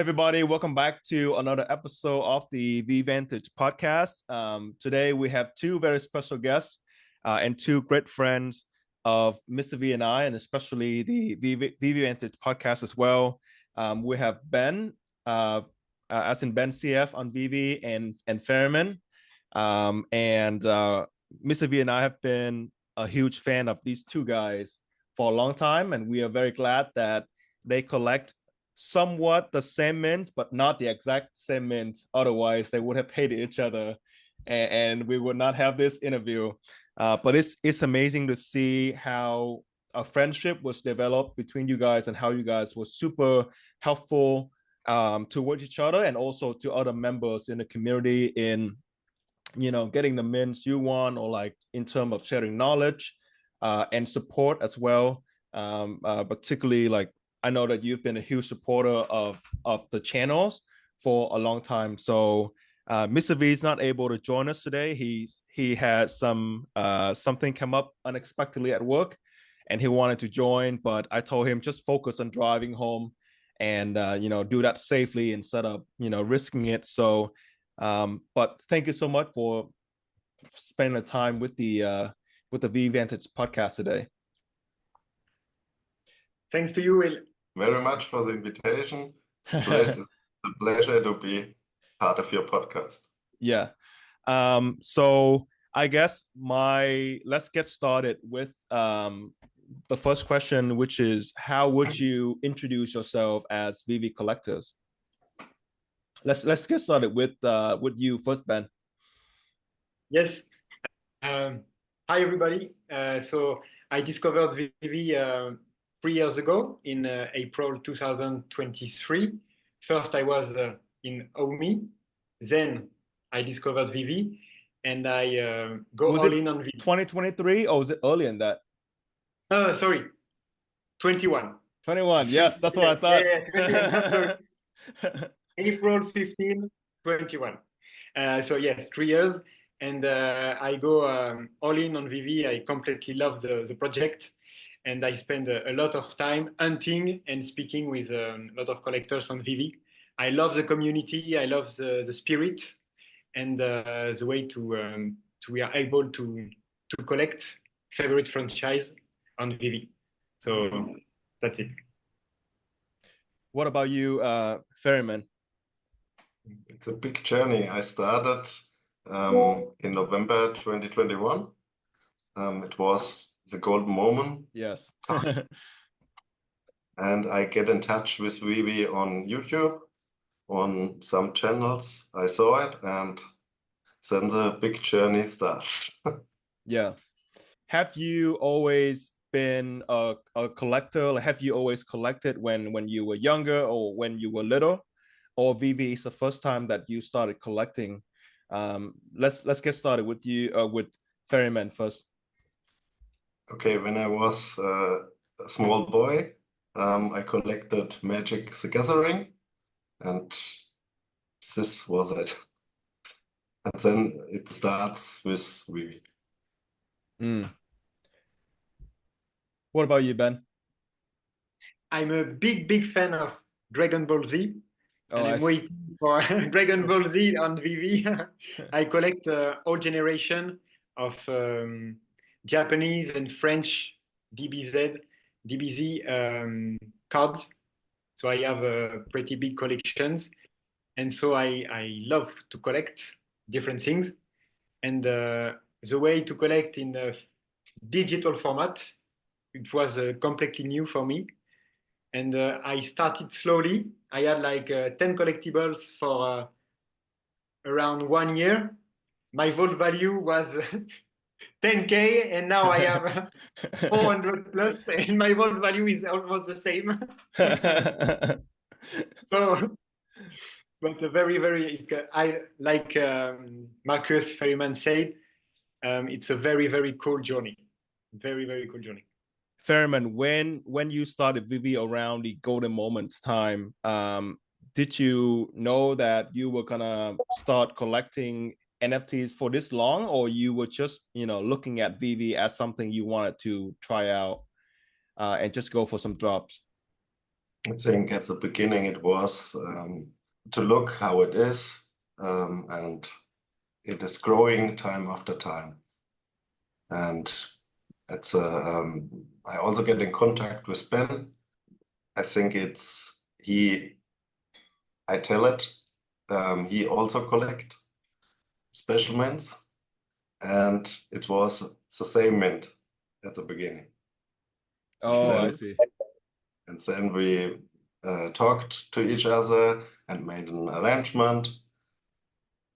Everybody, welcome back to another episode of the Vantage podcast. Today we have two very special guests and two great friends of Mr. V and I, and especially the VeVe Vantage podcast as well. We have Ben, as in BenCF on VeVe and Fairyman. And Mr. V and I have been a huge fan of these two guys for a long time, and we are very glad that they collect somewhat the same mint, but not the exact same mint. Otherwise, they would have hated each other, and we would not have this interview. But it's amazing to see how a friendship was developed between you guys and how you guys were super helpful towards each other and also to other members in the community in getting the mints you want, or like in terms of sharing knowledge and support as well. Particularly, like, I know that you've been a huge supporter of the channels for a long time. So Mr. V is not able to join us today. He had something come up unexpectedly at work, and he wanted to join, but I told him just focus on driving home and do that safely instead of risking it. So, but thank you so much for spending the time with the V Vantage podcast today. Thanks to you, Will. Very much for the invitation. It's a pleasure to be part of your podcast. Yeah. So I guess let's get started with the first question, which is, how would you introduce yourself as VeVe collectors? Let's get started with you first, Ben. Yes. Hi, everybody. So I discovered VeVe 3 years ago in April 2023. First, I was in OMI. Then I discovered VeVe, and I go all in on VeVe. 2023, or was it earlier than that? Sorry, 21. 21, yes, that's what I thought. Yeah, sorry. April 15, 21. So yes, 3 years. And I go all in on VeVe. I completely love the project. And I spend a lot of time hunting and speaking with a lot of collectors on VeVe. I love the community. I love the spirit and the way we are able to collect favorite franchise on VeVe. So that's it. What about you, Fairyman? It's a big journey. I started in November 2021. It was the golden moment. Yes. And I get in touch with VeVe on YouTube, on some channels. I saw it, and then the big journey starts. Yeah. Have you always been a collector? Like, have you always collected when you were younger or when you were little? Or VeVe is the first time that you started collecting? Let's get started with you, with Fairyman first. Okay, when I was a small boy, I collected Magic the Gathering, and this was it. And then it starts with VeVe. What about you, Ben? I'm a big fan of Dragon Ball Z. Oh, I'm waiting for Dragon Ball Z on VeVe. I collect all generation of Japanese and French DBZ cards. So I have pretty big collections. And so I love to collect different things. And the way to collect in a digital format, it was completely new for me. And I started slowly. I had like 10 collectibles for around 1 year. My vault value was 10K, and now I have 400 plus, and my vault value is almost the same. So, but I like Marcus Fairyman said, it's a very cool journey. Very cool journey. Fairyman, when you started VeVe around the golden moments time, did you know that you were gonna start collecting NFTs for this long, or you were just looking at VeVe as something you wanted to try out and just go for some drops? I think at the beginning it was to look how it is, and it is growing time after time. And it's I also get in contact with Ben. I think it's I tell it. He also collect specimens, and it was the same mint at the beginning. Oh, I Then see. and then we talked to each other and made an arrangement,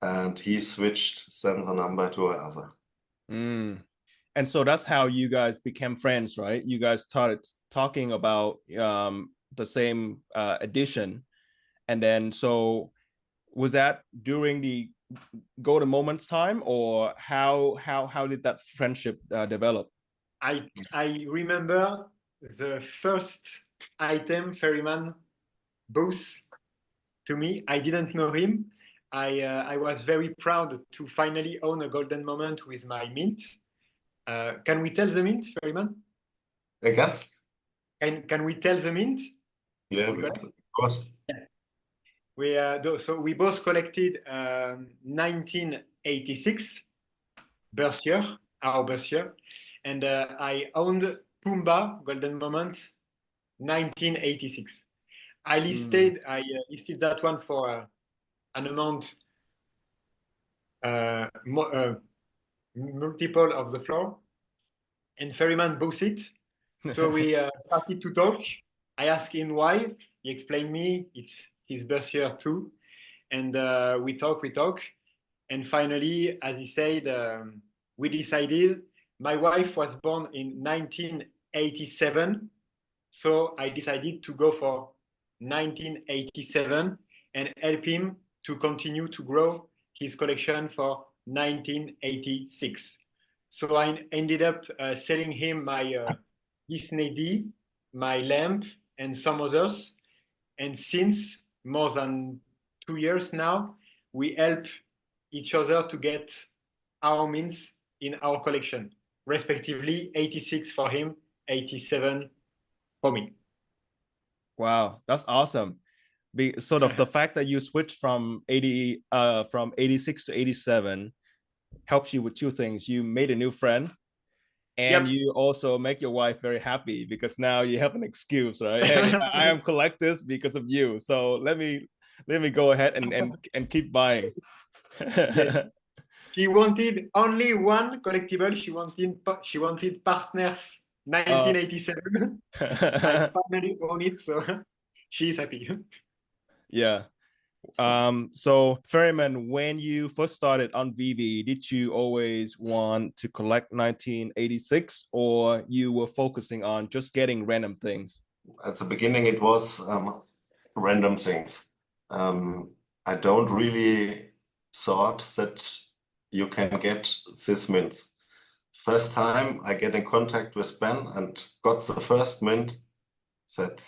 and he switched then the number to another. Mm. And so that's how you guys became friends, right? You guys started talking about the same edition, and then so was that during the golden moments time, or how did that friendship develop? I remember the first item Fairyman booth to me. I didn't know him. I was very proud to finally own a golden moment with my mint. Can we tell the mint, Fairyman? Again? Can we tell the mint? Yeah, of course. So we both collected 1986 birth year, our birth year, and I owned Pumbaa Golden Moment 1986. I listed that one for an amount multiple of the floor, and Fairyman bought it. So we started to talk. I asked him why. He explained me it's his birth year too, and we talk, and finally, as he said, we decided. My wife was born in 1987, so I decided to go for 1987 and help him to continue to grow his collection for 1986. So I ended up selling him my Disney D, my lamp, and some others. And since more than 2 years now, we help each other to get our mints in our collection, respectively 86 for him, 87 for me. Wow, that's awesome. Sort of the fact that you switched from 86 to 87 helps you with two things. You made a new friend, and you also make your wife very happy because now you have an excuse, right? Hey, I am collectors because of you. So let me go ahead and keep buying. Yes. She wanted only one collectible. She wanted Partners 1987. I finally own it, so she's happy. Yeah. So Fairyman, when you first started on VeVe, did you always want to collect 1986, or you were focusing on just getting random things? At the beginning, it was random things. I don't really thought that you can get these mints. First time I get in contact with Ben and got the first mint, that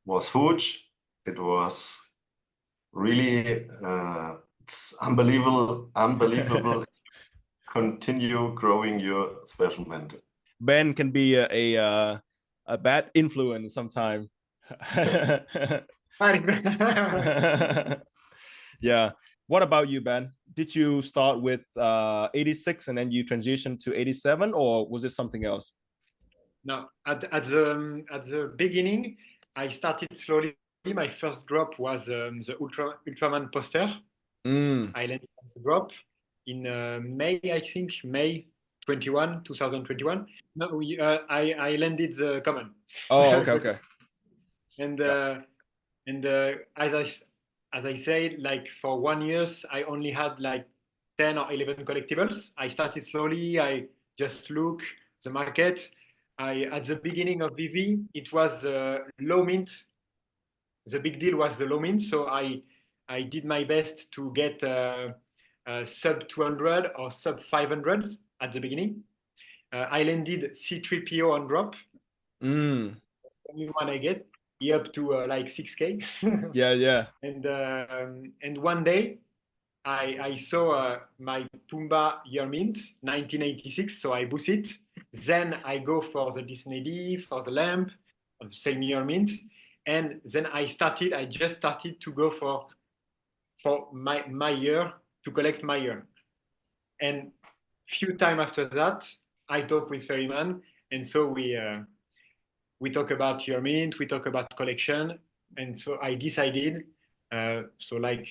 was huge. It was really it's unbelievable. Continue growing your special mint. Ben can be a bad influence sometimes. Yeah. What about you, Ben? Did you start with 86 and then you transitioned to 87, or was it something else? No, at the beginning, I started slowly. My first drop was the Ultraman poster. I landed on the drop in May, I think, May 2021. No, I landed the common. Oh, okay. And as I said, like for 1 year, I only had like 10 or 11 collectibles. I started slowly. I just look the market. At the beginning of VeVe, it was low mint. The big deal was the low mint. So I did my best to get sub 200 or sub 500 at the beginning. I landed C3PO on drop. Only one I get. Up to like 6K. Yeah. And one day I saw my Pumbaa year mint 1986, so I boost it. Then I go for the Disney D, for the lamp, of the same year mint. And then I just started to go for my year, to collect my year. And few time after that, I talk with Fairyman, and so we talk about year mint, we talk about collection, and so I decided, so like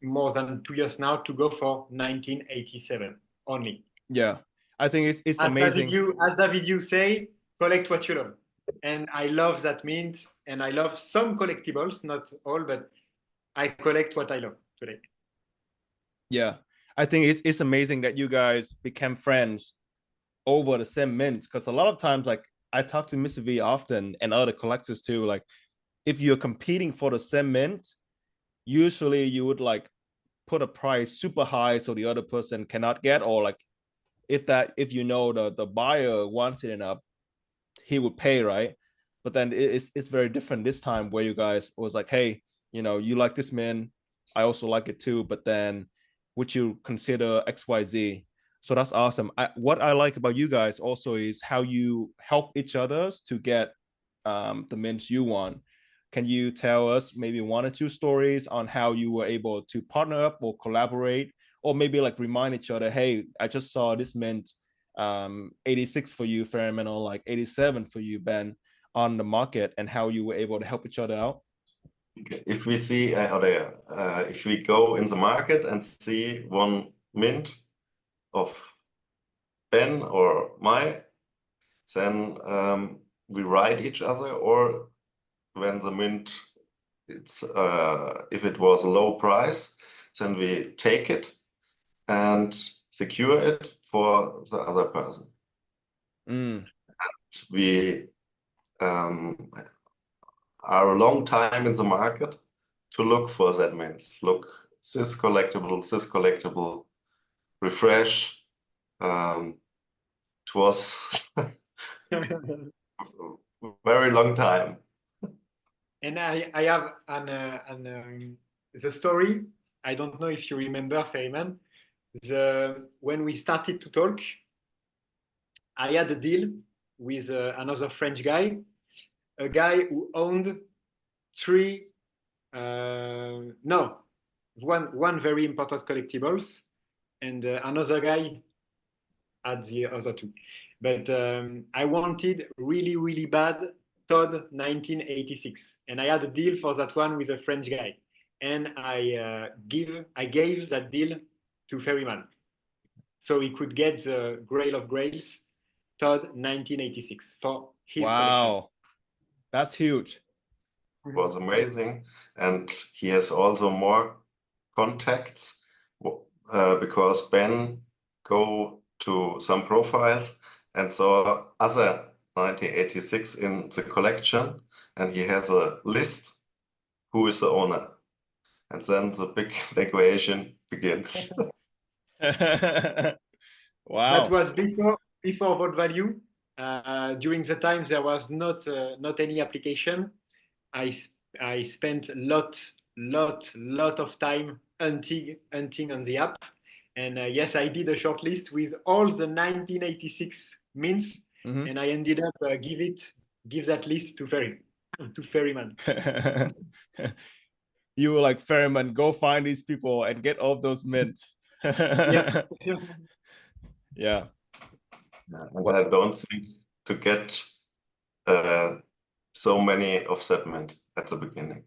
more than 2 years now, to go for 1987 only. Yeah, I think it's amazing. As David you say, collect what you love, and I love that mint, and I love some collectibles, not all, but I collect what I love today. Yeah, I think it's amazing that you guys became friends over the same mint, because a lot of times, like, I talk to Mr. V often and other collectors too, like if you're competing for the same mint, usually you would like put a price super high so the other person cannot get, or like if you know the buyer wants it enough, he would pay, right? But then it's very different this time, where you guys was like, hey, you like this mint, I also like it too, but then would you consider XYZ? So that's awesome. What I like about you guys also is how you help each other to get the mints you want. Can you tell us maybe one or two stories on how you were able to partner up or collaborate, or maybe like remind each other, hey, I just saw this mint 86 for you, Fairyman, or like 87 for you, Ben, on the market, and how you were able to help each other out? If we see, if we go in the market and see one mint of Ben or my, then we write each other, or when the mint, if it was a low price, then we take it and secure it for the other person. We are a long time in the market to look for that mints. Look, this collectible, refresh. It was a very long time. And I have the story. I don't know if you remember, Fairyman. When we started to talk, I had a deal with another French guy, a guy who owned one very important collectibles, and another guy had the other two. But I wanted really, really bad Todd 1986, and I had a deal for that one with a French guy, and I gave that deal to Fairyman, so he could get the Grail of Grails Todd 1986 for his collection. That's huge. It was amazing, and he has also more contacts because Ben go to some profiles and saw other 1986 in the collection, and he has a list who is the owner, and then the big negotiation begins. Wow. That was before Vault Value. During the time there was not any application. I spent lot of time hunting on the app, and yes, I did a short list with all the 1986 mints, and I ended up give that list to Fairyman. You were like, Fairyman, go find these people and get all those mint. Yeah. Yeah. And I don't think to get so many of that mint at the beginning.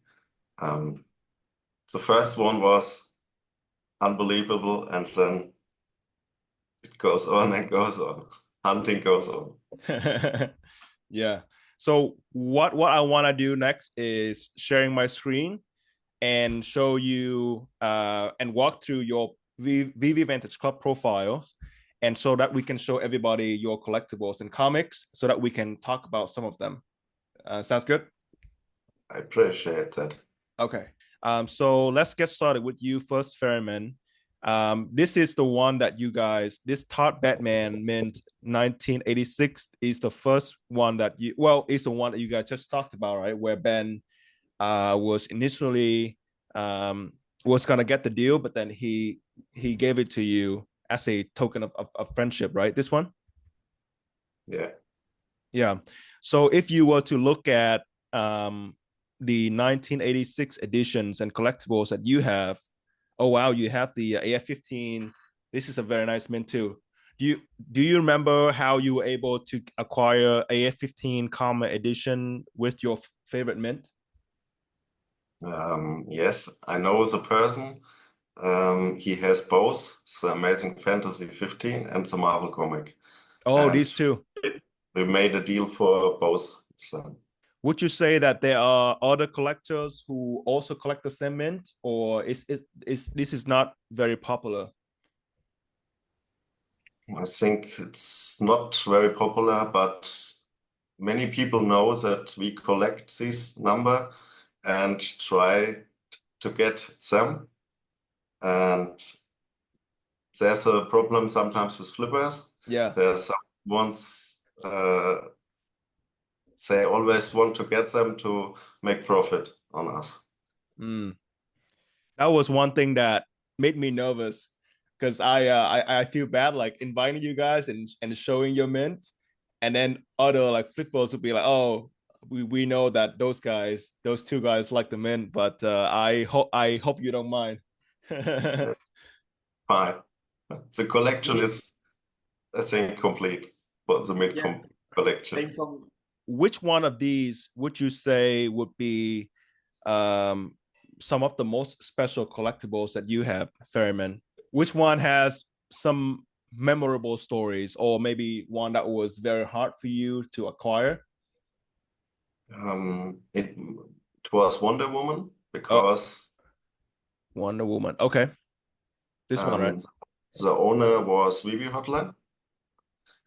The first one was unbelievable, and then it goes on and goes on. Hunting goes on. Yeah. So what I want to do next is sharing my screen and show you and walk through your VeVe Vantage Club profiles, and so that we can show everybody your collectibles and comics, so that we can talk about some of them. Sounds good? I appreciate that. Okay. So let's get started with you first, Fairyman. This is the one that you guys, this Todd Batman mint 1986 is the first one that it's the one that you guys just talked about, right? Where Ben was initially was gonna get the deal, but then he gave it to you as a token of friendship, right? This one? Yeah. Yeah. So if you were to look at the 1986 editions and collectibles that you have, oh wow, you have the AF-15. This is a very nice mint too. Do you remember how you were able to acquire AF-15 Common Edition with your favorite mint? Yes, I know the person. He has both the Amazing Fantasy 15 and the Marvel comic. Oh, And these two. we made a deal for both of them. Would you say that there are other collectors who also collect the same mint, or is this is not very popular? I think it's not very popular, but many people know that we collect this number and try to get them. And there's a problem sometimes with flippers. Yeah. There's some ones they always want to get them to make profit on us. Mm. That was one thing that made me nervous because I feel bad like inviting you guys and showing your mint, and then other like flippers would be like, oh, we know that those two guys like the mint, but I hope you don't mind. Fine. The collection Me, is, I think, complete for the mid yeah, collection. same for me. Which one of these would you say would be um, some of the most special collectibles that you have, Fairyman? Which one has some memorable stories, or maybe one that was very hard for you to acquire? It was Wonder Woman Oh, because Wonder Woman. Okay, this one, right? um, the owner was VeVe Hotline,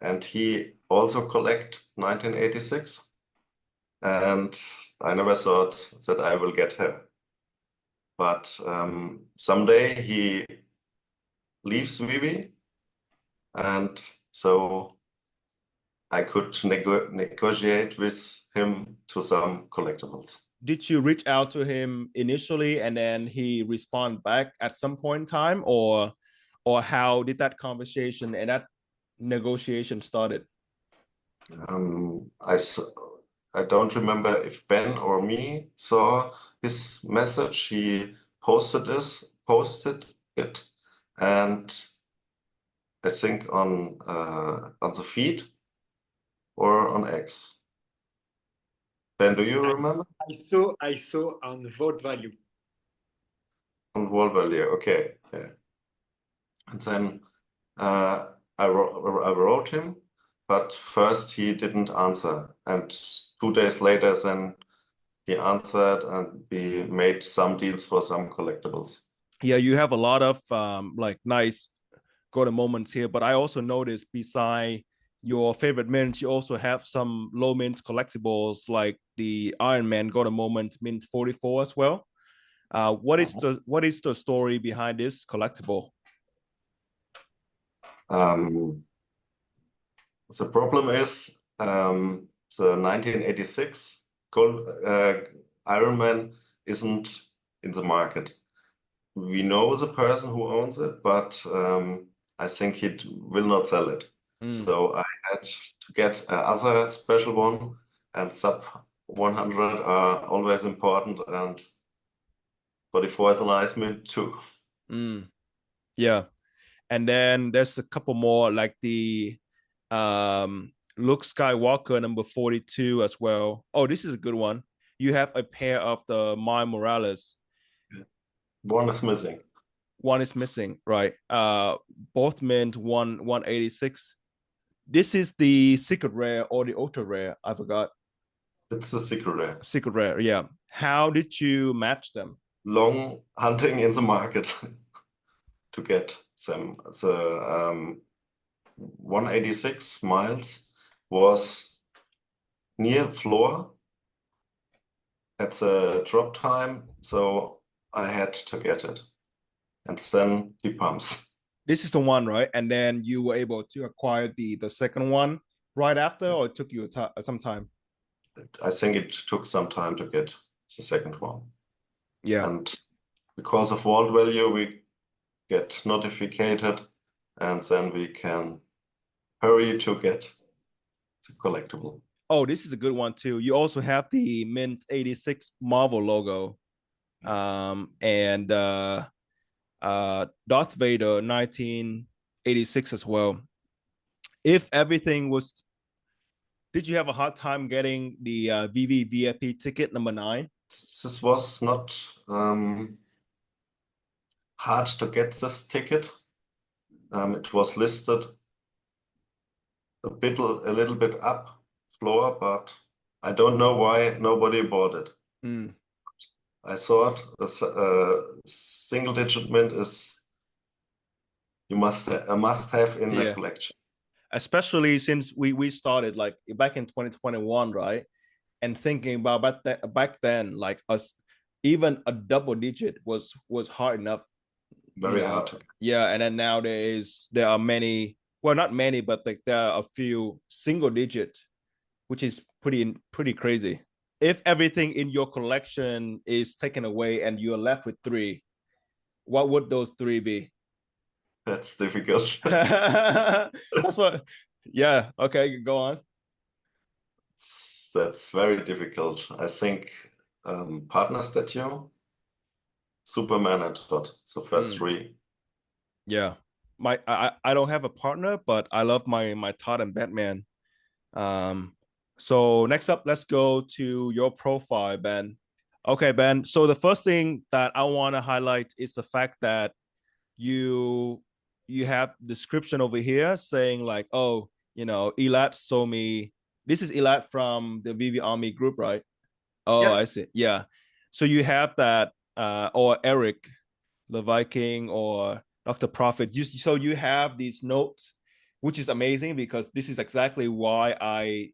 and he also collect 1986. And I never thought that I will get her. But someday he leaves VeVe, and so I could negotiate with him to some collectibles. Did you reach out to him initially and then he respond back at some point in time, or how did that conversation and that negotiation started? Um, I, s- I don't remember if Ben or me saw his message. He posted it, and I think on the feed or on X. Ben, do you I, remember? I saw on vote value. On wall value. Okay. Yeah. And then I wrote him, but first he didn't answer. And 2 days later, then he answered, and we made some deals for some collectibles. Yeah, you have a lot of like nice golden moments here, but I also noticed beside your favorite mints, you also have some low mint collectibles like the Iron Man golden moment mint 44 as well. What is the story behind this collectible? Um, the problem is the 1986 gold, Iron Man isn't in the market. We know the person who owns it, but I think he will not sell it. Mm. So I had to get other special one, and sub 100 are always important, and 44 is a nice mint too. Mm. Yeah. And then there's a couple more like the Luke Skywalker number 42 as well. Oh, this is a good one. You have a pair of the Miles Morales. One is missing. One is missing, right? Both mint 186. This is the secret rare or the ultra rare. I forgot. It's the secret rare. Secret rare, yeah. How did you match them? Long hunting in the market to get them. The 186 miles was near floor at the drop time, so I had to get it. And then he pumps. This is the one, right? And then you were able to acquire the second one right after, or it took you some time? I think it took some time to get the second one. Yeah. And because of vault value, we get notified, and then we can hurry to get the collectible. Oh, this is a good one too. You also have the Mint 86 Marvel logo. And Darth Vader 1986 as well. If everything was, did you have a hard time getting the VeVe VIP ticket number 9? This was not hard to get this ticket. It was listed a little bit up floor, but I don't know why nobody bought it. I thought a single digit mint is a must have in the collection. Especially since we started like back in 2021, right? And thinking about back then, like us, even a double digit was hard enough. Very hard. Yeah, and then now there are many, well, not many, but like there are a few single digit, which is pretty crazy. If everything in your collection is taken away and you're left with 3, what would those 3 be? That's difficult. That's what. Yeah. Okay. Go on. That's very difficult. I think partner statue, Superman, and Todd. So first 3. Yeah. I don't have a partner, but I love my Todd and Batman. So next up, let's go to your profile, Ben. Okay, Ben. So the first thing that I want to highlight is the fact that you have description over here saying like, oh, Elat sold me. This is Elat from the VeVe Army group, right? Oh, yeah. I see. Yeah. So you have that, or Eric, the Viking, or Dr. Prophet. So you have these notes, which is amazing because this is exactly why I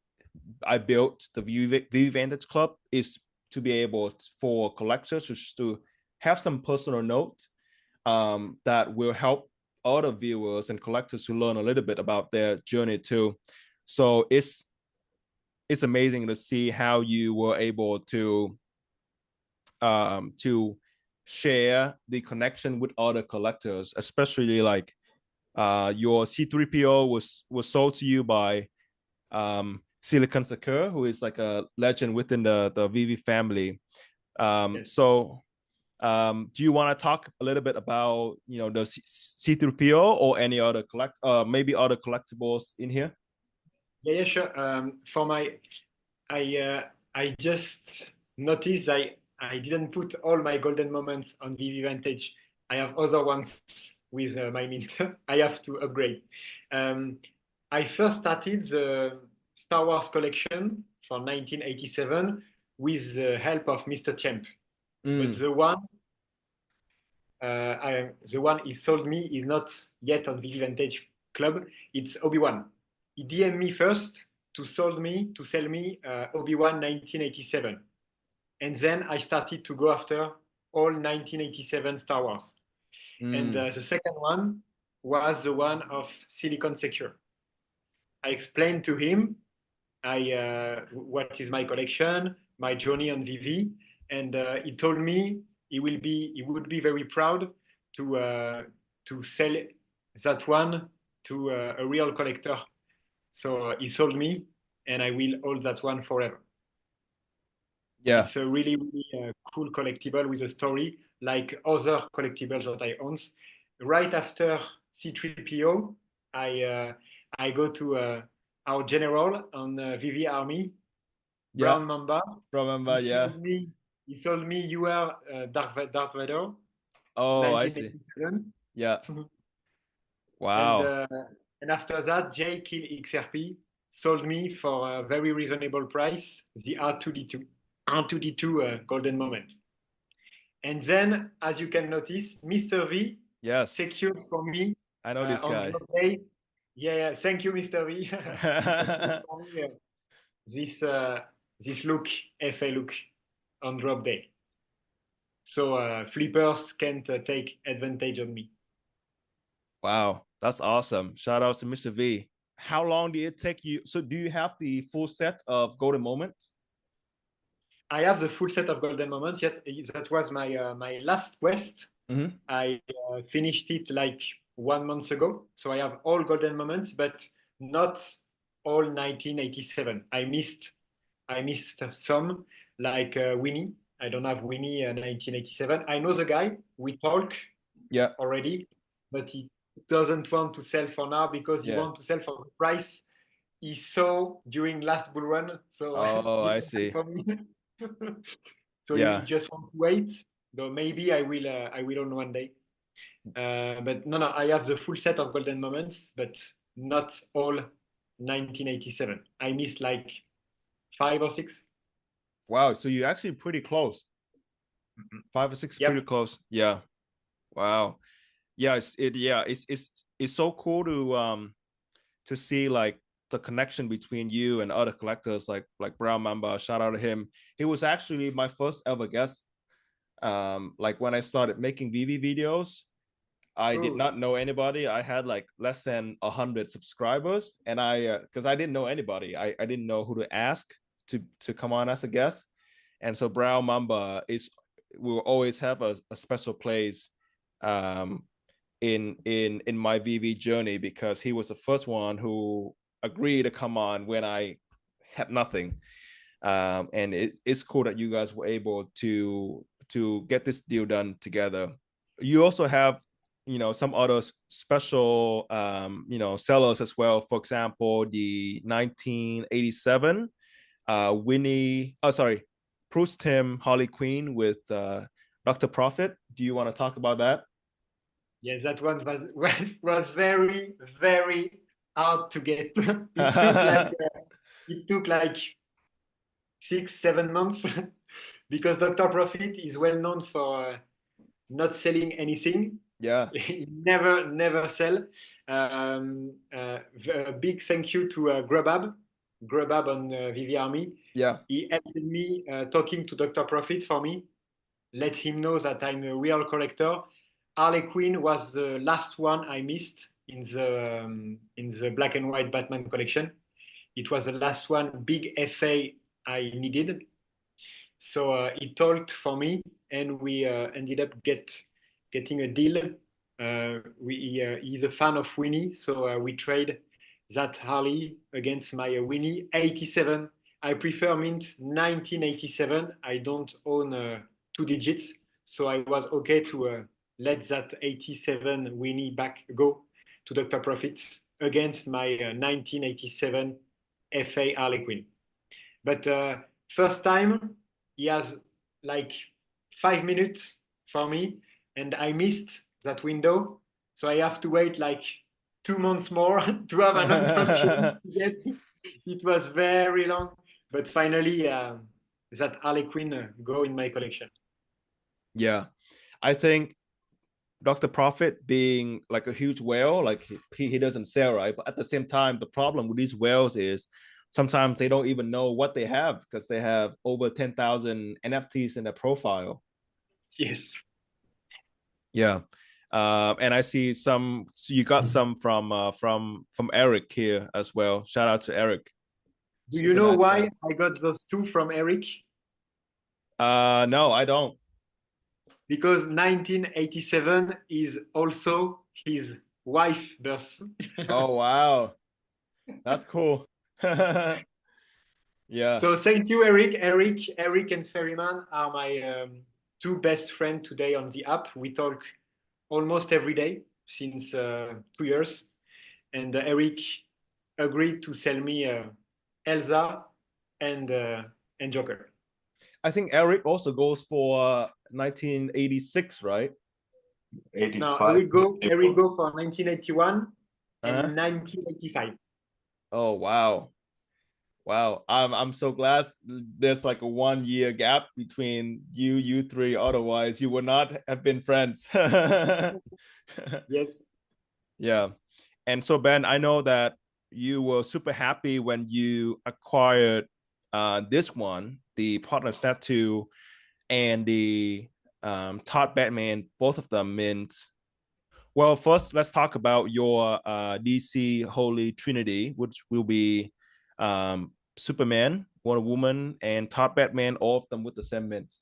built the VeVe Vantage Club, is to be able for collectors to have some personal note that will help other viewers and collectors to learn a little bit about their journey too. So it's amazing to see how you were able to share the connection with other collectors, especially like your C3PO was sold to you by Silicon Secure, who is like a legend within the VeVe family. So do you want to talk a little bit about the C3PO or any other maybe other collectibles in here? Yeah, sure. For my, I just noticed I didn't put all my golden moments on VeVe Vantage. I have other ones with my mint. I have to upgrade. I first started the Star Wars collection for 1987 with the help of Mr. Champ. But the one he sold me is not yet on VeVe Vantage Club. It's Obi-Wan. He DM'd me first to sell me Obi-Wan 1987. And then I started to go after all 1987 Star Wars. And the second one was the one of Silicon Secure. I explained to him what is my collection, my journey on VeVe, and he told me he would be very proud to sell that one to a real collector. So he sold me, and I will hold that one forever. Yeah, it's a really cool collectible with a story, like other collectibles that I own. Right after C3PO, I go to our general on VeVe Army, Brown Mamba. Brown Mamba, yeah. He sold me You Are Darth Vader. Oh, I see. Yeah. Wow. And after that, J Kill XRP sold me for a very reasonable price the R2D2 golden moment. And then, as you can notice, Mr. V secured for me. I know this guy. Yeah, thank you, Mr. V. This look, FA look on drop day. So flippers can't take advantage of me. Wow, that's awesome. Shout out to Mr. V. How long did it take you? So do you have the full set of golden moments? I have the full set of golden moments. Yes, that was my my last quest. Mm-hmm. I finished it like 1 month ago. So I have all golden moments, but not all 1987. I missed some, like Winnie. I don't have Winnie 1987. I know the guy. We talk already, but he doesn't want to sell for now because he wants to sell for the price he saw during last bull run. So I see. for me. So he just wants to wait. Though maybe I will on one day. But no, I have the full set of golden moments, but not all 1987. I missed like 5 or 6. Wow, so you're actually pretty close. 5 or 6, pretty close. Yeah. Wow. Yeah, it's so cool to see like the connection between you and other collectors like Brown Mamba. Shout out to him. He was actually my first ever guest. Like when I started making VeVe videos, I did not know anybody. I had like less than 100 subscribers, and because I didn't know anybody, I didn't know who to ask to come on as a guest. And so Brown Mamba will always have a special place in my VeVe journey, because he was the first one who agreed to come on when I had nothing. And it's cool that you guys were able to get this deal done together. You also have some other special sellers as well. For example, the 1987 Winnie, Proust Tim Harley Quinn with Dr. Profit. Do you want to talk about that? Yes, that one was very, very hard to get. It took like 6-7 months because Dr. Profit is well known for not selling anything. Yeah. He never sell. A big thank you to Grubhub on VeVe Army. Yeah. He helped me talking to Dr. Profit for me, let him know that I'm a real collector. Harley Quinn was the last one I missed in the black and white Batman collection. It was the last one, big FA I needed. So he talked for me, and we ended up getting a deal. He's a fan of Winnie, so we trade that Harley against my Winnie 87. I prefer mint 1987. I don't own 2 digits, so I was okay to let that 87 Winnie back go to Dr. Profits against my 1987 FA Harley Quinn. But first time, he has like 5 minutes for me, and I missed that window. So I have to wait like 2 months more to have an answer. It was very long, but finally that Harley Quinn go in my collection. Yeah, I think Dr. Profit being like a huge whale, like he doesn't sell, right? But at the same time, the problem with these whales is sometimes they don't even know what they have, because they have over 10,000 NFTs in their profile. Yes. Yeah. And I see so you got some from Eric here as well. Shout out to Eric. Do you know why I got those 2 from Eric? No, I don't. Because 1987 is also his wife's birth. Oh wow, that's cool. Yeah. So thank you, Eric. Eric and Fairyman are my 2 best friends today on the app. We talk almost every day since 2 years, and Eric agreed to sell me Elsa and Joker. I think Eric also goes for 1986, right? 85. No, Eric go for 1981 and 1985. Oh wow. Wow, I'm so glad there's like a 1 year gap between you three. Otherwise, you would not have been friends. Yes. Yeah. And so Ben, I know that you were super happy when you acquired this one, the Partner Set 2 and the Todd Batman, both of them mint. Well, first let's talk about your DC Holy Trinity, which will be Superman, Wonder Woman, and Todd Batman, all of them with the same mint.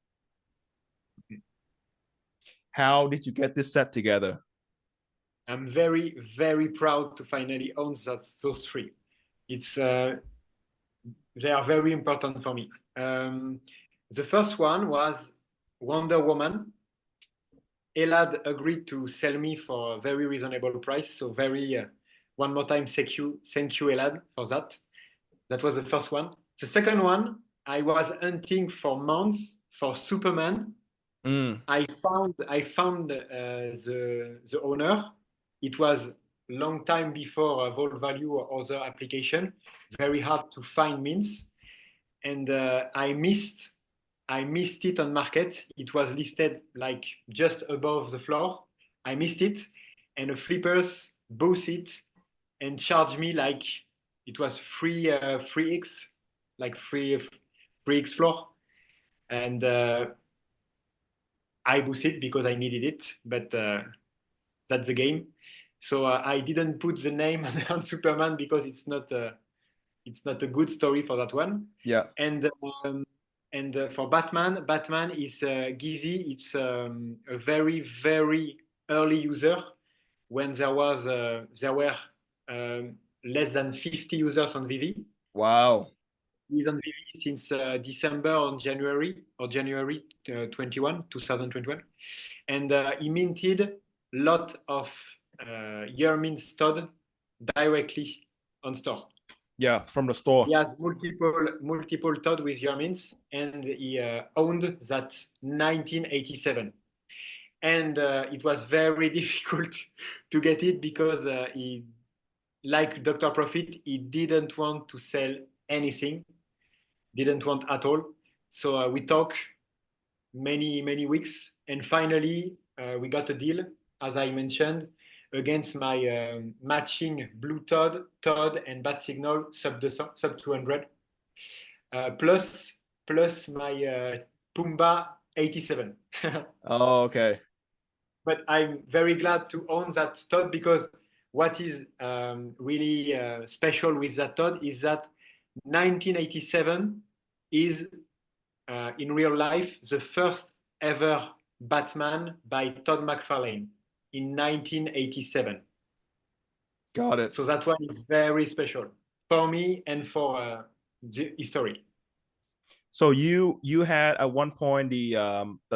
How did you get this set together? I'm very, very proud to finally own those 3. It's they are very important for me. The first one was Wonder Woman. Elad agreed to sell me for a very reasonable price. So very one more time, thank you, Elad, for that. That was the first one. The second one, I was hunting for months for Superman. I found the owner. It was long time before Vault Value or other application. Very hard to find means, and I missed it on market. It was listed like just above the floor. I missed it, and the flippers bought it and charged me like it was free 3x, like free 3x floor, and I bought it because I needed it. But that's the game. So I didn't put the name on Superman because it's not a good story for that one. Yeah. And for Batman, Batman is Gizzy. It's a very, very early user when there were less than 50 users on VeVe. Wow. He's on VeVe since December or January 2021, and he minted lot of year mint stud directly on store. Yeah, from the store. He has multiple Todd with Yermins, and he owned that 1987. And it was very difficult to get it because he, like Dr. Profit, he didn't want to sell anything, didn't want at all. So we talked many weeks, and finally we got a deal, as I mentioned, against my matching blue Todd, and bat signal sub 200, plus my Pumba 87. Oh, okay. But I'm very glad to own that Todd because what is really special with that Todd is that 1987 is in real life the first ever Batman by Todd McFarlane in 1987. Got it. So that one is very special for me and for the history. So you had at one point the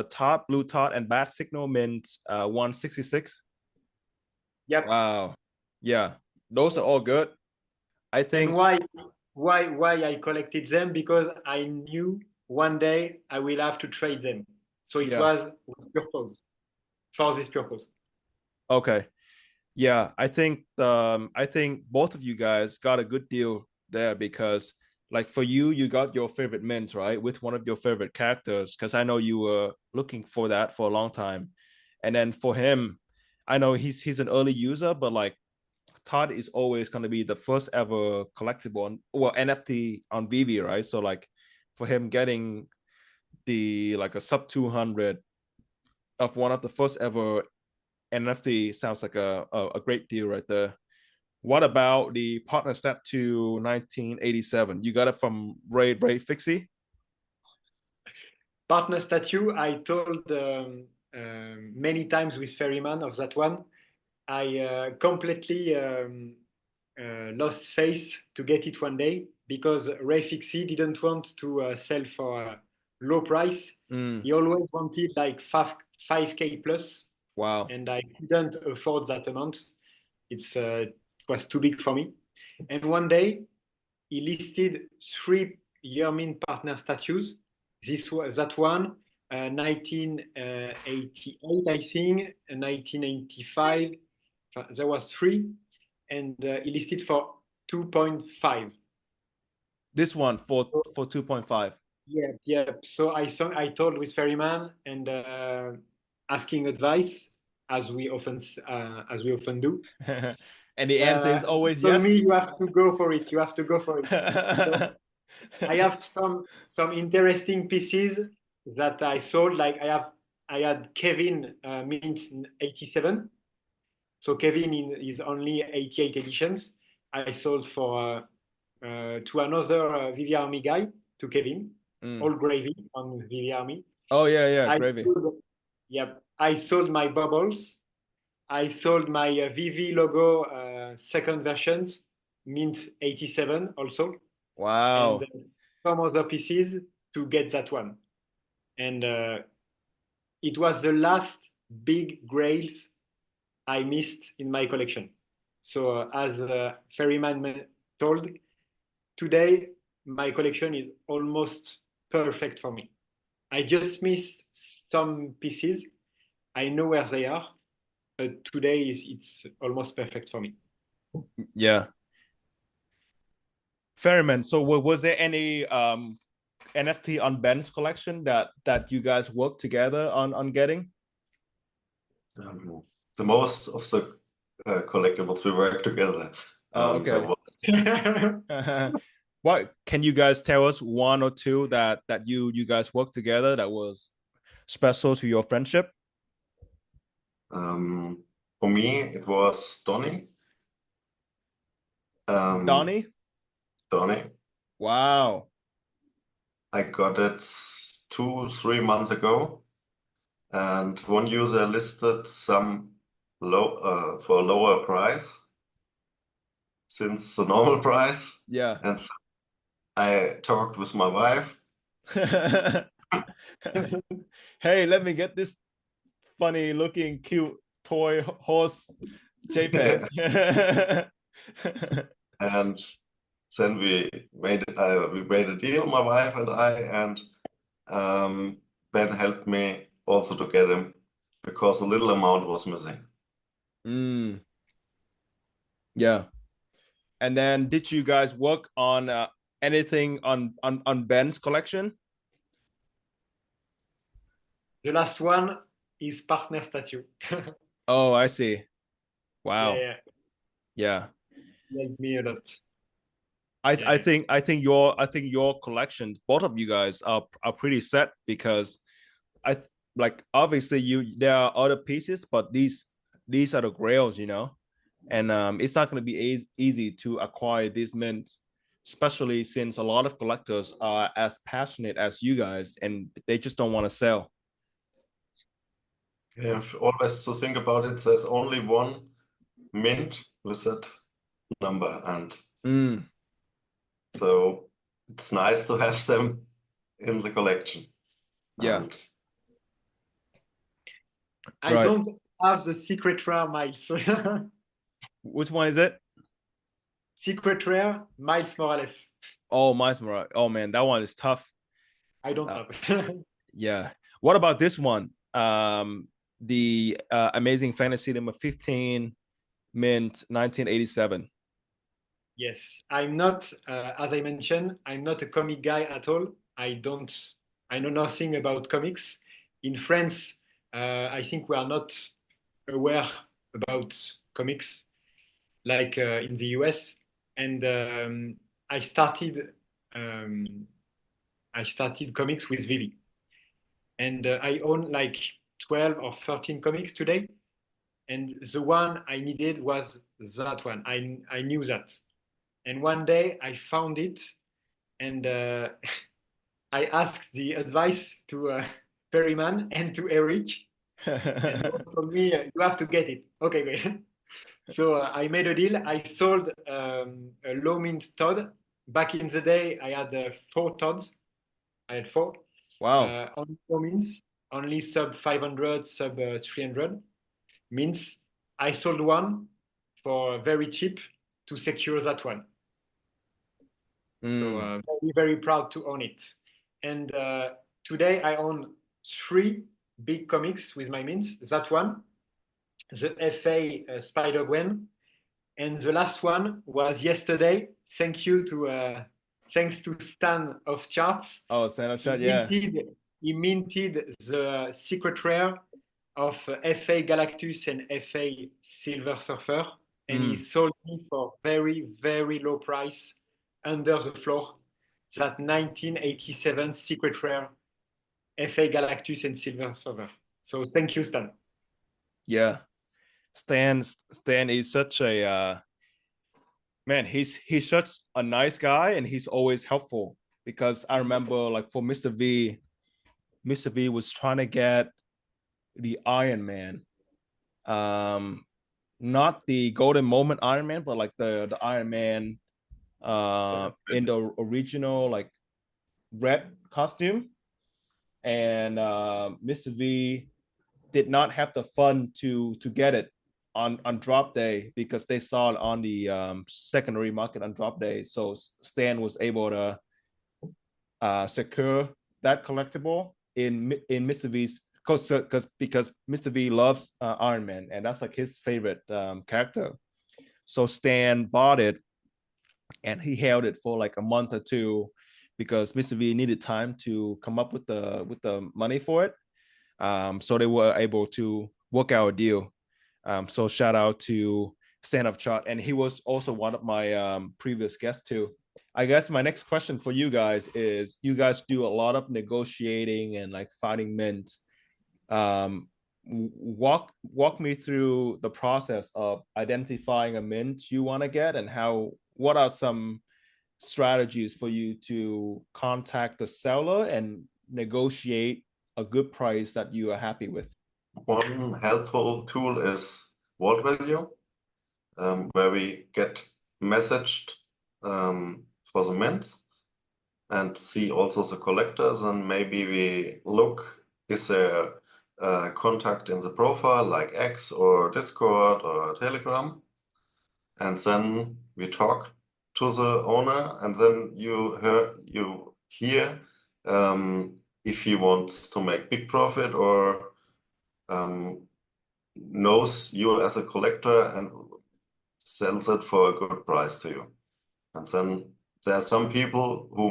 Todd, blue Todd, and bat signal mint 166. Yep. Wow. Yeah, those are all good. I think. And why I collected them? Because I knew one day I will have to trade them. So it was with purpose, for this purpose. Okay. Yeah, I think both of you guys got a good deal there because like for you got your favorite mint, right? With one of your favorite characters, because I know you were looking for that for a long time. And then for him, I know he's an early user, but like Todd is always going to be the first ever collectible NFT on VeVe, right? So like for him getting the like a sub 200 of one of the first ever NFT sounds like a great deal right there. What about the partner stat to 1987? You got it from Ray Fixie? Partner statue, I told many times with Fairyman of that one. I completely lost faith to get it one day because Ray Fixie didn't want to sell for a low price. He always wanted like 5K plus. Wow. And I couldn't afford that amount. It was too big for me. And one day he listed 3 Yermin partner statues. That one, 1988, I think, 1985. There was 3, and he listed for 2.5. This one for 2.5. Yeah. So I told with Ferryman and asking advice as we often do. And the answer is always yes. Me, you have to go for it. So I have some interesting pieces that I sold. Like I had Kevin mint 87. So Kevin is only 88 editions. I sold for to another VeVe Army guy, to Kevin, all gravy on VeVe Army. Oh yeah, gravy. I sold my bubbles. I sold my VeVe logo second versions mint 87 also. Wow. And some other pieces to get that one. And it was the last big grails I missed in my collection. So as Fairyman told, today my collection is almost perfect for me. I just miss some pieces. I know where they are, but today it's almost perfect for me. Yeah. Fairyman, so was there any NFT on Ben's collection that you guys worked together on getting? The most of the collectibles we work together. Oh, okay. What can you guys tell us one or two that you guys worked together that was special to your friendship? For me, it was Donny. Donnie? Donny. Wow. I got it 2-3 months ago, and one user listed some for a lower price since the normal price. Yeah. And so I talked with my wife. Hey, let me get this funny looking cute toy horse JPEG. And then we made a deal, my wife and I, and Ben helped me also to get him because a little amount was missing. Yeah. And then did you guys work on anything on Ben's collection? The last one is partner statue. Oh, I see. Wow. Yeah, Yeah. helped me a lot. I think your collection, both of you guys are pretty set because I like obviously there are other pieces, but these are the grails, you know, and it's not going to be easy to acquire these mints, especially since a lot of collectors are as passionate as you guys, and they just don't want to sell. You have always to think about it. There's only one mint with that number, and so it's nice to have them in the collection. Yeah. And I don't have the secret rare Miles. Which one is it? Secret rare Miles Morales. Oh, Miles Morales. Oh man, that one is tough. I don't have. Yeah. What about this one? The Amazing Fantasy number 15, mint 1987. Yes, I'm not, as I mentioned, I'm not a comic guy at all. I know nothing about comics. In France, I think we are not aware about comics like in the US. And I started comics with VeVe. And I own like 12 or 13 comics today. And the one I needed was that one. I knew that. And one day I found it, and I asked the advice to Fairyman and to Eric. And both told me, you have to get it. Okay, great. So I made a deal. I sold a low mint Todd. Back in the day, I had 4 Todds. I had 4. Wow. On 4 mints, only sub 500, sub 300 mints. I sold one for very cheap to secure that one. So very, very proud to own it. And today I own 3 big comics with my mints. That one, the FA Spider-Gwen, and the last one was yesterday. Thanks to Stan of Charts. Oh, Stan of Charts, yeah. He minted the secret rare of FA Galactus and FA Silver Surfer, and he sold me for very, very low price under the floor that 1987 secret rare FA Galactus and Silver Surfer. So thank you, Stan. Yeah. Stan is such a man, he's such a nice guy, and he's always helpful, because I remember like for Mr. V was trying to get the Iron Man not the Golden Moment Iron Man, but like the Iron Man in the original like red costume. And Mr. V did not have the fun to get it on drop day because they saw it on the secondary market on drop day. So Stan was able to secure that collectible in Mr. V's because Mr. V loves Iron Man and that's like his favorite character. So Stan bought it and he held it for like a month or two because Mr. V needed time to come up with the money for it. So they were able to work out a deal. So shout out to Stand Up Chart, and he was also one of my previous guests too. I guess my next question for you guys is: you guys do a lot of negotiating and like finding mint. Walk me through the process of identifying a mint you want to get, and how. What are some strategies for you to contact the seller and negotiate a good price that you are happy with? One helpful tool is vault value, where we get messaged for the mints and see also the collectors, and maybe we look, is there a contact in the profile like X or Discord or Telegram, and then we talk to the owner, and then you hear if he wants to make big profit or knows you as a collector and sells it for a good price to you. And then there are some people who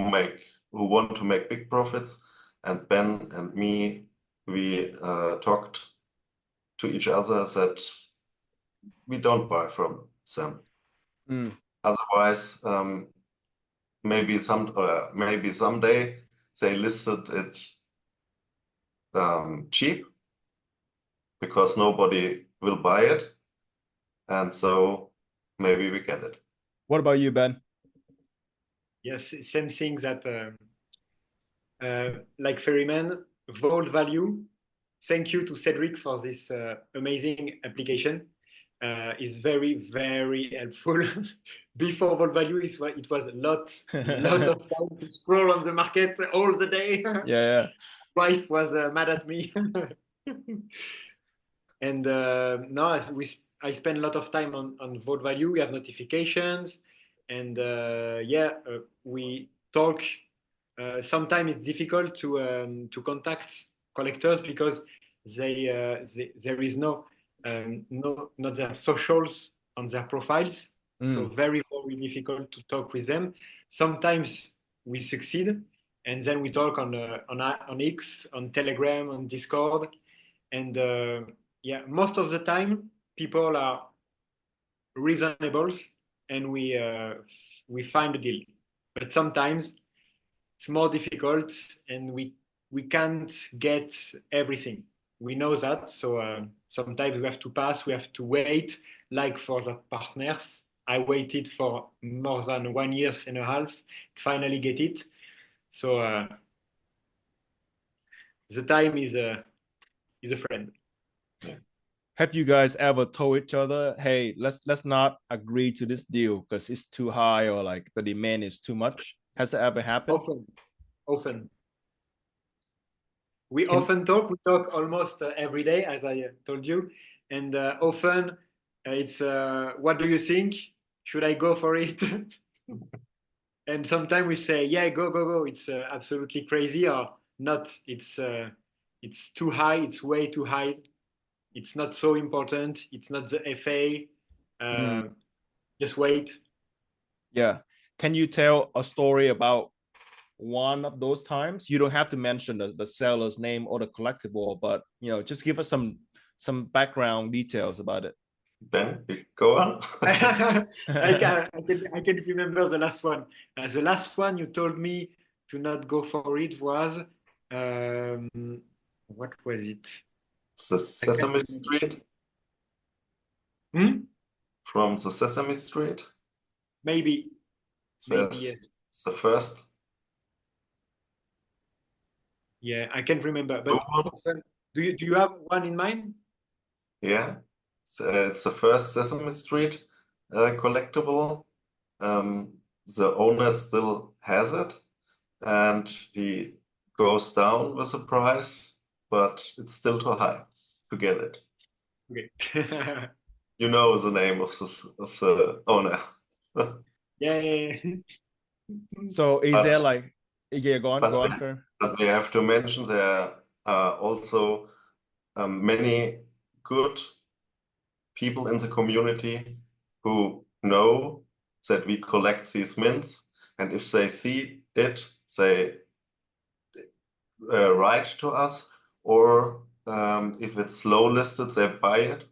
want to make big profits, and Ben and me, we talked to each other that we don't buy from them. Otherwise, maybe someday they listed it cheap because nobody will buy it, and so maybe we get it. What about you, Ben? Yes, same thing that like Fairyman, vault value. Thank you to Cedric for this amazing application. Is very, very helpful. Before vault value, it was a lot of time to scroll on the market all the day. Yeah. Wife was mad at me. And now I spend a lot of time on vault value. We have notifications, and we talk. Sometimes it's difficult to contact collectors because there is not their socials on their profiles, so very difficult to talk with them. Sometimes we succeed, and then we talk on X, on Telegram, on Discord, and most of the time people are reasonable, and we find a deal. But sometimes it's more difficult, and we can't get everything. We know that, so sometimes we have to pass. We have to wait. Like for the partners, I waited for more than 1.5 years to finally get it. So the time is a friend. Have you guys ever told each other, hey, let's not agree to this deal because it's too high or like the demand is too much? Has that ever happened? Often. We often talk. We talk almost every day, as I told you. And often it's, what do you think? Should I go for it? And sometimes we say, yeah, go. It's absolutely crazy, or not. It's too high. It's way too high. It's not so important. It's not the FA. Just wait. Yeah. Can you tell a story about one of those times? You don't have to mention the seller's name or the collectible, but just give us some background details about it. Ben, go on. I can remember the last one. The last one you told me to not go for it was what was it? The Sesame Street. From the Sesame Street. Maybe yes. It's the first. Yeah, I can't remember. But do you have one in mind? Yeah, It's the first Sesame Street collectible. The owner still has it, and he goes down with the price, but it's still too high to get it. Okay. You know the name of the owner. Yeah. So is But, there like, yeah, go on, but, Fer. but we have to mention there are also many good people in the community who know that we collect these mints, and if they see it, they write to us, or if it's low listed, they buy it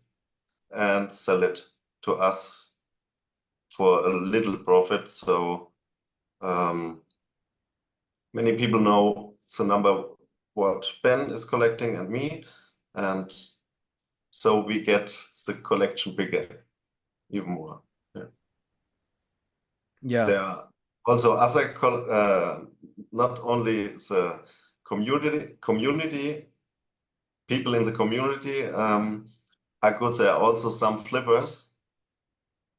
and sell it to us for a little profit. So many people know the number what Ben is collecting and me, and so we get the collection bigger, even more. Yeah. There are also other, not only the community, people in the community are good. There are also some flippers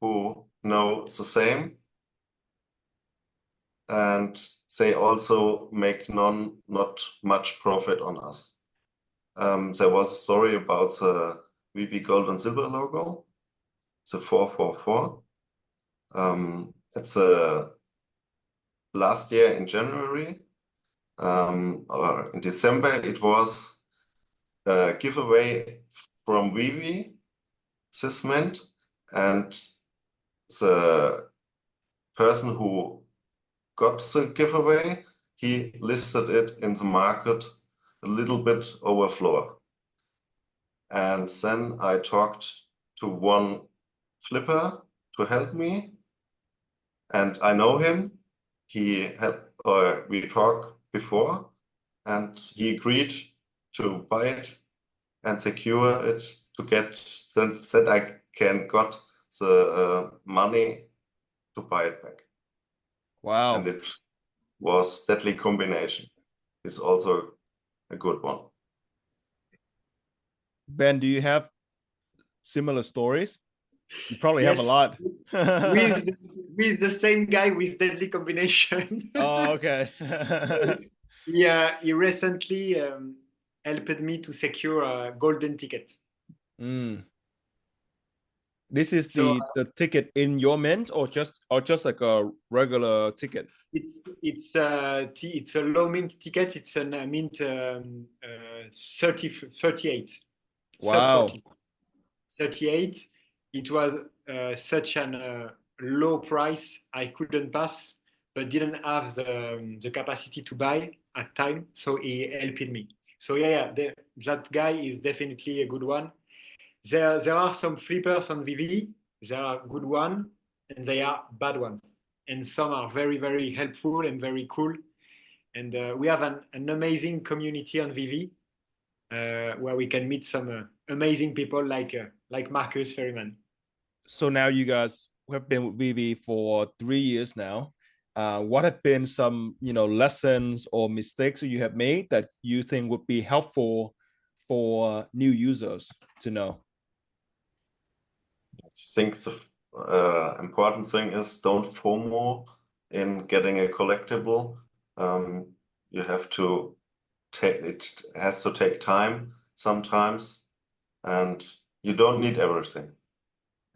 who know the same, and they also make not much profit on us. There was a story about the VeVe Gold and Silver logo, the 444. It's last year in January or in December, it was a giveaway from VeVe, this mint, and the person who got the giveaway, he listed it in the market a little bit over floor. And then I talked to one flipper to help me, and I know him. We talked before, and he agreed to buy it and secure it to get that I can got the money to buy it back. Wow. And it was deadly combination. It's also a good one. Ben, do you have similar stories? You probably have a Yes, lot. with the same guy with deadly combination. Oh, okay. Yeah, he recently helped me to secure a golden ticket. Mm. This is So the ticket in your mint, or just like a regular ticket? it's a low mint ticket. It's a mint 38. Sub Wow. 40. 38. It was such an low price I couldn't pass, but didn't have the capacity to buy at time. So he helped me. So that guy is definitely a good one. There are some flippers on VeVe. There are good ones and they are bad ones. And some are very, very helpful and very cool. And we have an amazing community on VeVe where we can meet some amazing people like Marcus Fairyman. So now you guys have been with VeVe for 3 years now. What have been some lessons or mistakes that you have made that you think would be helpful for new users to know? I think the important thing is don't FOMO in getting a collectible. You have to it has to take time sometimes, and you don't need everything,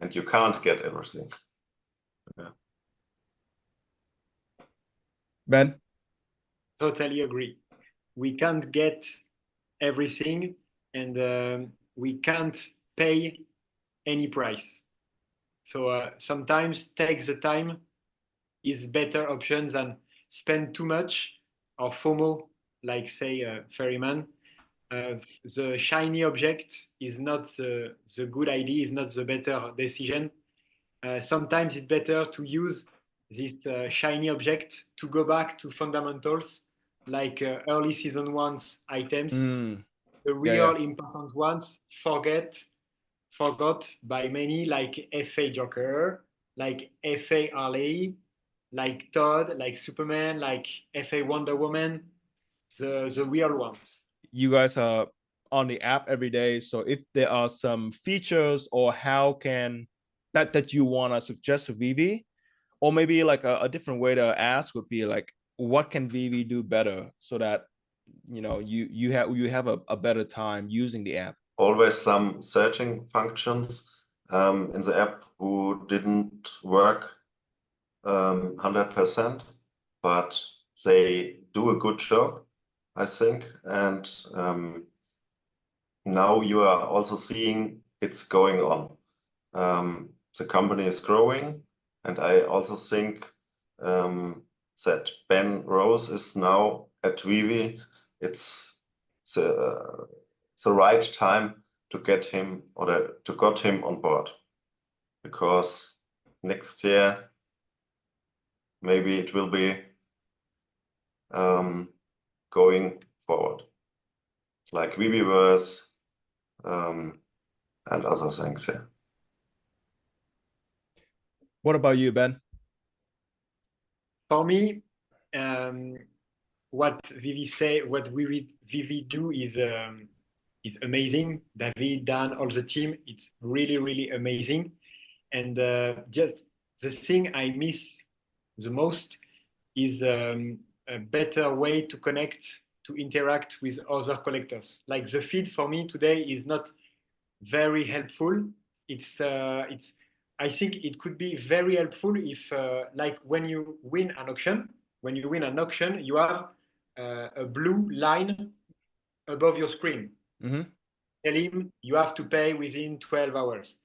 and you can't get everything. Yeah. Ben? Totally agree. We can't get everything, and we can't pay any price. So sometimes take the time is better option than spend too much or FOMO, like say Ferryman. The shiny object is not the good idea, is not the better decision. Sometimes it's better to use this shiny object to go back to fundamentals, like early season one's items. The real important ones forgot by many, like FA Joker, like FA Harley, like Todd, like Superman, like FA Wonder Woman, the real ones. You guys are on the app every day. So if there are some features or how can that you want to suggest to VeVe, or maybe like a different way to ask would be like, what can VeVe do better so that you have a better time using the app? Always some searching functions in the app who didn't work 100%, but they do a good job, I think. And now you are also seeing it's going on. The company is growing, and I also think that Ben Rose is now at VeVe. It's the right time to get him to got him on board, because next year maybe it will be going forward, like VeVeverse and other things. Yeah. What about you, Ben? For me, what VeVe do is amazing. David, Dan, all the team, it's really, really amazing. And just the thing I miss the most is a better way to connect, to interact with other collectors. Like the feed for me today is not very helpful. I think it could be very helpful if, like when you win an auction, you have a blue line above your screen. Mm-hmm. Tell him you have to pay within 12 hours.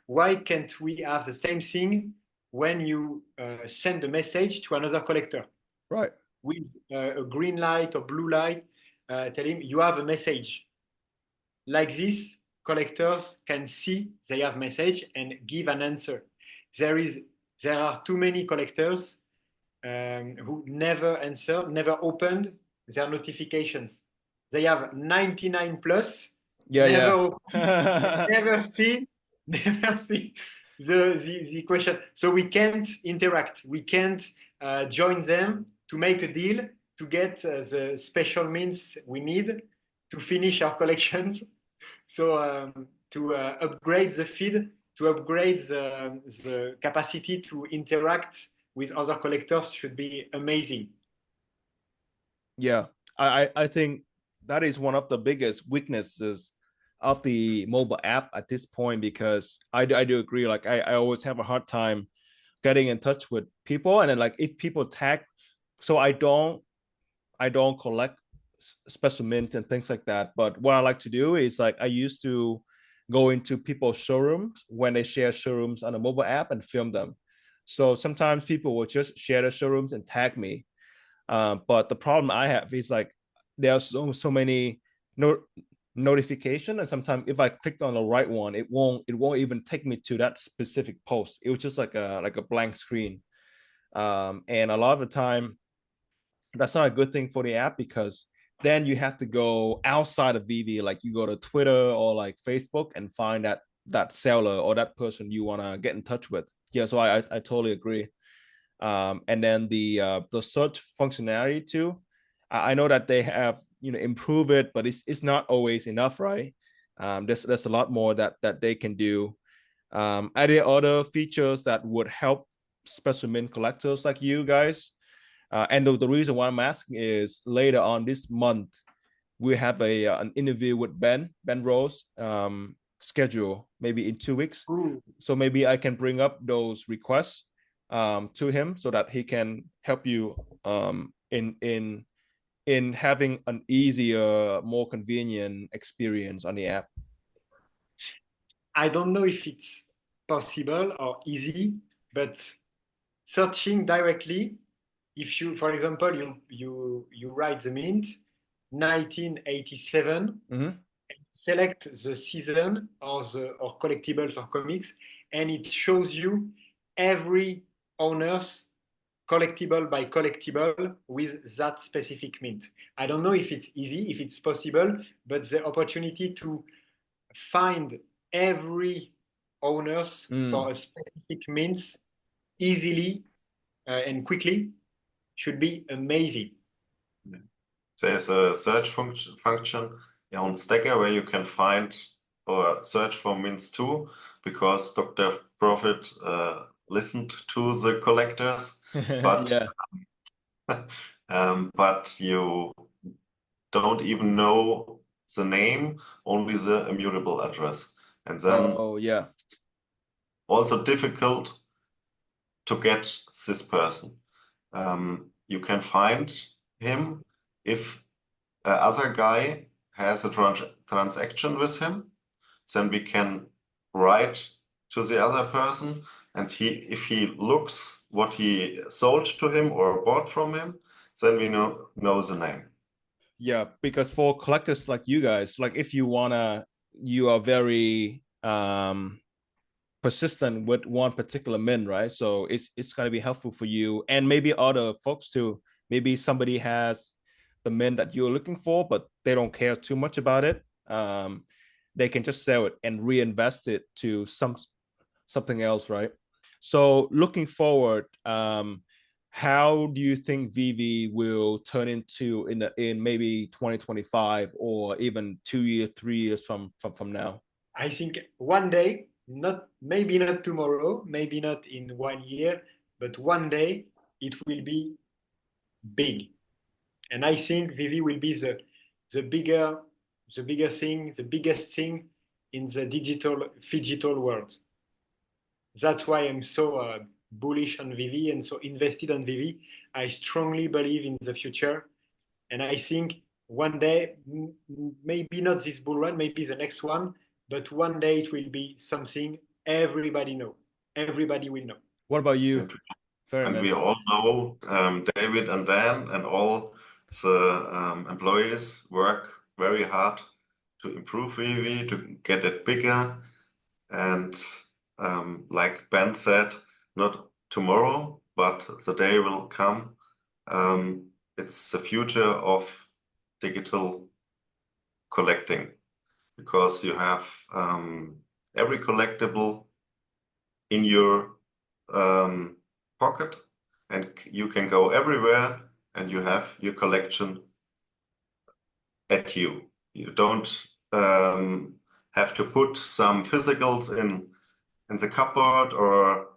Why can't we have the same thing when you send a message to another collector? Right. With a green light or blue light, tell him you have a message. Like this, collectors can see they have message and give an answer. There are too many collectors who never answer, never opened their notifications. They have 99 plus, never see the question. So we can't interact. We can't join them to make a deal to get the special means we need to finish our collections. So to upgrade the feed, to upgrade the capacity to interact with other collectors should be amazing. Yeah, I think that is one of the biggest weaknesses of the mobile app at this point, because I do agree. Like I always have a hard time getting in touch with people, and then like if people tag, so I don't collect special mint and things like that. But what I like to do is like I used to go into people's showrooms when they share showrooms on a mobile app and film them. So sometimes people will just share the showrooms and tag me. But the problem I have is like there are so many notification, and sometimes if I clicked on the right one, it won't even take me to that specific post. It was just like a blank screen. And a lot of the time that's not a good thing for the app, because then you have to go outside of VeVe, like you go to Twitter or like Facebook and find that seller or that person you want to get in touch with. Yeah, so I totally agree. And then the search functionality too. I know that they have improved it, but it's not always enough, right? There's a lot more that they can do. Are there other features that would help special mint collectors like you guys? And the reason why I'm asking is later on this month we have an interview with Ben Rose schedule maybe in 2 weeks. Ooh. So maybe I can bring up those requests to him so that he can help you in having an easier, more convenient experience on the app. I don't know if it's possible or easy, but searching directly, if you, for example, you write the mint 1987, Mm-hmm. select the season or collectibles or comics, and it shows you every owner's collectible by collectible with that specific mint. I don't know if it's easy, if it's possible, but the opportunity to find every owners for a specific mint easily and quickly should be amazing. There's a search function on Stacker where you can find or search for Mints2 because Dr. Profit listened to the collectors, but Yeah. but you don't even know the name, only the immutable address, and then Oh, yeah. also difficult to get this person. You can find him if other guy has a transaction with him, then we can write to the other person, and if he looks what he sold to him or bought from him, then we know the name. Yeah, because for collectors like you guys, like if you are very persistent with one particular mint, right? So it's gonna be helpful for you and maybe other folks too. Maybe somebody has the mint that you're looking for, but they don't care too much about it. They can just sell it and reinvest it to something else, right? So looking forward, how do you think VeVe will turn into in maybe 2025 or even 2 years, 3 years from now? I think one day, maybe not tomorrow, maybe not in 1 year, but one day it will be big. And I think VeVe will be the bigger thing, the biggest thing in the digital world. That's why I'm so bullish on VeVe and so invested on VeVe. I strongly believe in the future, and I think one day, maybe not this bull run, maybe the next one, but one day it will be something everybody know. Everybody will know. What about you, And Fairyman? we all know David and Dan and all the employees work very hard to improve VeVe, to get it bigger. And like Ben said, not tomorrow, but the day will come. It's the future of digital collecting because you have every collectible in your pocket, and you can go everywhere and you have your collection at you. You don't have to put some physicals in the cupboard, or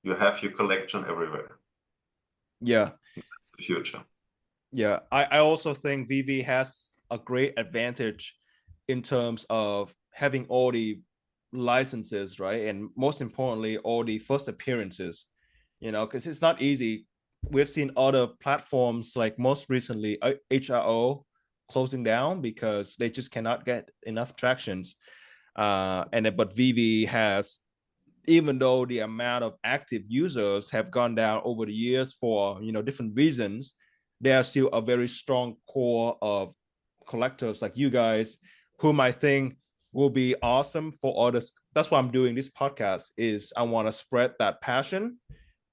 you have your collection everywhere. Yeah. That's the future. Yeah, I also think VeVe has a great advantage in terms of having all the licenses, right? And most importantly, all the first appearances, because it's not easy. We've seen other platforms like most recently HRO closing down because they just cannot get enough tractions. But VeVe has, even though the amount of active users have gone down over the years for different reasons, there's still a very strong core of collectors like you guys, whom I think will be awesome for others. That's why I'm doing this podcast. Is I want to spread that passion,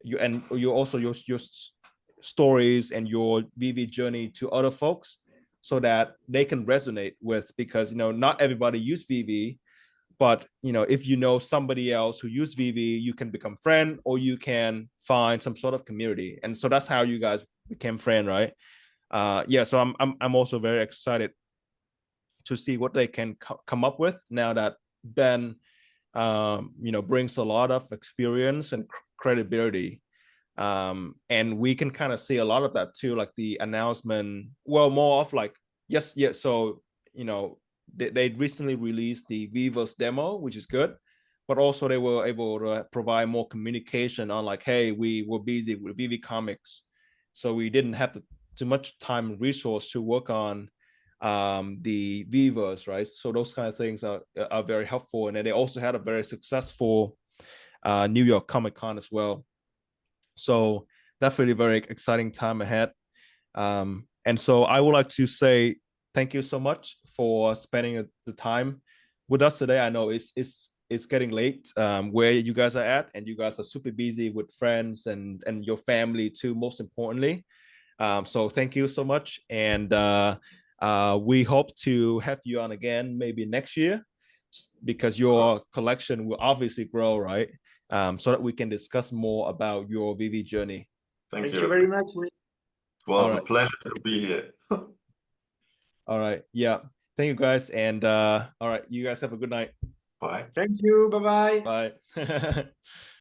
you also your stories and your VeVe journey to other folks, so that they can resonate with, because not everybody use VeVe, but if somebody else who use VeVe, you can become friend, or you can find some sort of community. And so that's how you guys became friend, right? Yeah, so I'm also very excited to see what they can come up with now that Ben brings a lot of experience and credibility. And we can kind of see a lot of that too, like the announcement, well, more of like, yes, yeah. So they recently released the VeVe's demo, which is good, but also they were able to provide more communication on like, hey, we were busy with VeVe Comics, so we didn't have too much time and resource to work on the VeVe's, right? So those kind of things are very helpful. And then they also had a very successful New York Comic Con as well. So definitely very exciting time ahead. And so I would like to say thank you so much for spending the time with us today. I know it's getting late where you guys are at, and you guys are super busy with friends and your family too, most importantly. So thank you so much. And we hope to have you on again maybe next year, because your collection will obviously grow, right? So that we can discuss more about your VeVe journey. Thank you very much. It was a pleasure to be here. All right. Yeah. Thank you guys. And all right, you guys have a good night. Bye. Thank you. Bye bye. Bye.